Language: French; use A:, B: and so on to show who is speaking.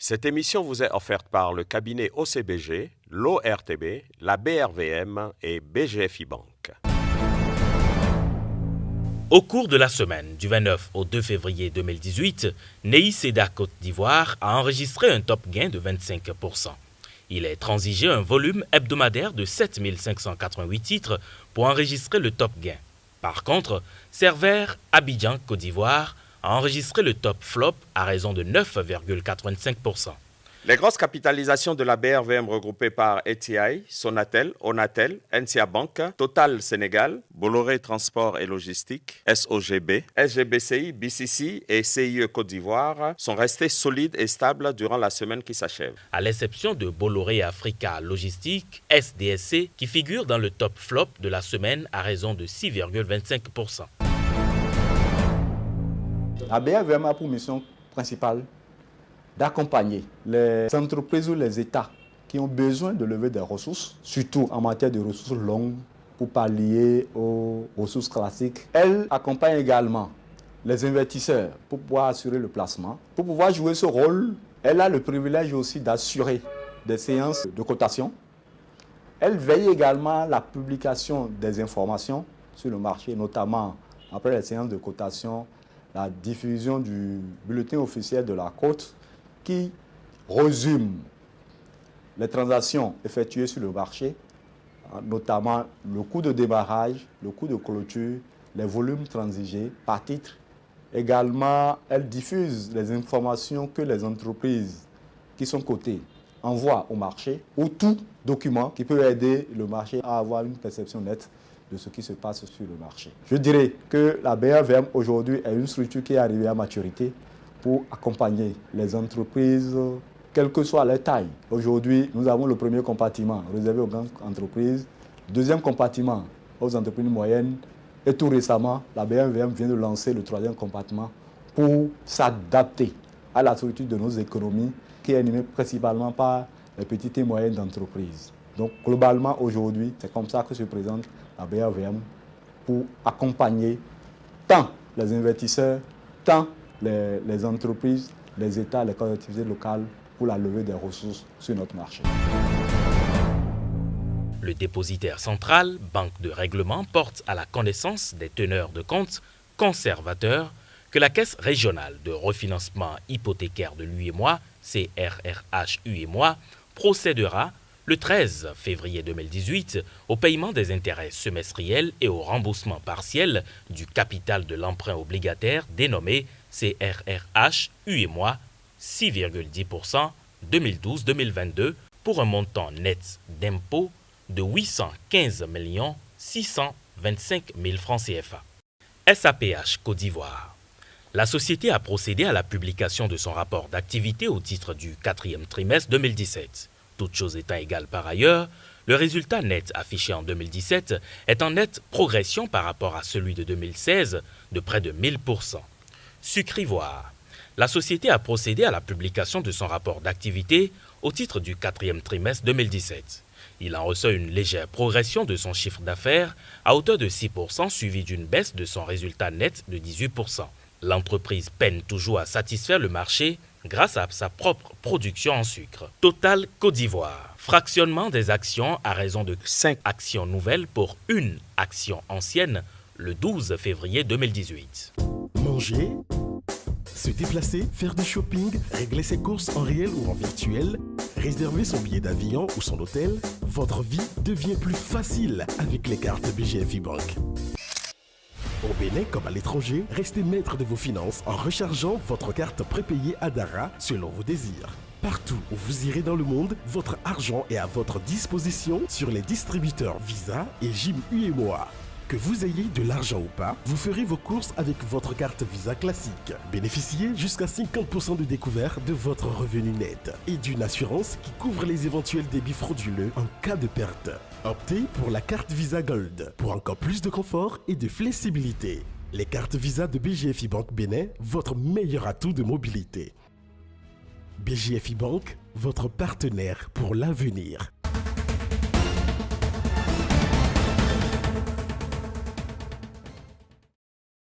A: Cette émission vous est offerte par le cabinet OCBG, l'ORTB, la BRVM et BGFI Banque.
B: Au cours de la semaine du 29 au 2 février 2018, Nei Seda Côte d'Ivoire a enregistré un top gain de 25%. Il est transigé un volume hebdomadaire de 7588 titres pour enregistrer le top gain. Par contre, Cervère Abidjan Côte d'Ivoire a enregistré le top flop à raison de 9,85%.
A: Les grosses capitalisations de la BRVM regroupées par ETI, Sonatel, Onatel, NCA Bank, Total Sénégal, Bolloré Transport et Logistique, SOGB, SGBCI, BCC et CIE Côte d'Ivoire sont restées solides et stables durant la semaine qui s'achève.
B: À l'exception de Bolloré Africa Logistique, SDSC, qui figure dans le top flop de la semaine à raison de 6,25%.
C: La BRVM a pour mission principale d'accompagner les entreprises ou les États qui ont besoin de lever des ressources, surtout en matière de ressources longues pour pallier aux ressources classiques. Elle accompagne également les investisseurs pour pouvoir assurer le placement. Pour pouvoir jouer ce rôle, elle a le privilège aussi d'assurer des séances de cotation. Elle veille également à la publication des informations sur le marché, notamment après les séances de cotation, la diffusion du bulletin officiel de la Côte qui résume les transactions effectuées sur le marché, notamment le coût de démarrage, le coût de clôture, les volumes transigés par titre. Également, elle diffuse les informations que les entreprises qui sont cotées envoient au marché ou tout document qui peut aider le marché à avoir une perception nette de ce qui se passe sur le marché. Je dirais que la BRVM aujourd'hui est une structure qui est arrivée à maturité pour accompagner les entreprises, quelle que soit leur taille. Aujourd'hui, nous avons le premier compartiment réservé aux grandes entreprises, deuxième compartiment aux entreprises moyennes, et tout récemment, la BRVM vient de lancer le troisième compartiment pour s'adapter à la structure de nos économies qui est animée principalement par les petites et moyennes entreprises. Donc globalement, aujourd'hui, c'est comme ça que se présente la BRVM pour accompagner tant les investisseurs, tant les entreprises, les États, les collectivités locales pour la levée des ressources sur notre marché.
B: Le dépositaire central, banque de règlement, porte à la connaissance des teneurs de compte conservateurs que la Caisse régionale de refinancement hypothécaire de l'UEMOA, CRRH UEMOA, procédera le 13 février 2018 au paiement des intérêts semestriels et au remboursement partiel du capital de l'emprunt obligataire dénommé CRRH UEMOA 6,10% 2012-2022 pour un montant net d'impôt de 815 625 000 francs CFA. SAPH Côte d'Ivoire. La société a procédé à la publication de son rapport d'activité au titre du 4e trimestre 2017. Toutes choses étant égales par ailleurs, le résultat net affiché en 2017 est en nette progression par rapport à celui de 2016 de près de 1000%. Sucrivoire. La société a procédé à la publication de son rapport d'activité au titre du 4e trimestre 2017. Il en ressort une légère progression de son chiffre d'affaires à hauteur de 6% suivi d'une baisse de son résultat net de 18%. L'entreprise peine toujours à satisfaire le marché grâce à sa propre production en sucre. Total Côte d'Ivoire. Fractionnement des actions à raison de 5 actions nouvelles pour une action ancienne le 12 février 2018.
D: Manger, se déplacer, faire du shopping, régler ses courses en réel ou en virtuel, réserver son billet d'avion ou son hôtel, votre vie devient plus facile avec les cartes BGFI Banque. Au Bénin comme à l'étranger, restez maître de vos finances en rechargeant votre carte prépayée Adara selon vos désirs. Partout où vous irez dans le monde, votre argent est à votre disposition sur les distributeurs Visa et Jim UEMOA. Que vous ayez de l'argent ou pas, vous ferez vos courses avec votre carte Visa classique. Bénéficiez jusqu'à 50% de découvert de votre revenu net et d'une assurance qui couvre les éventuels débits frauduleux en cas de perte. Optez pour la carte Visa Gold pour encore plus de confort et de flexibilité. Les cartes Visa de BGFI Banque Bénin, votre meilleur atout de mobilité. BGFI Banque, votre partenaire pour l'avenir.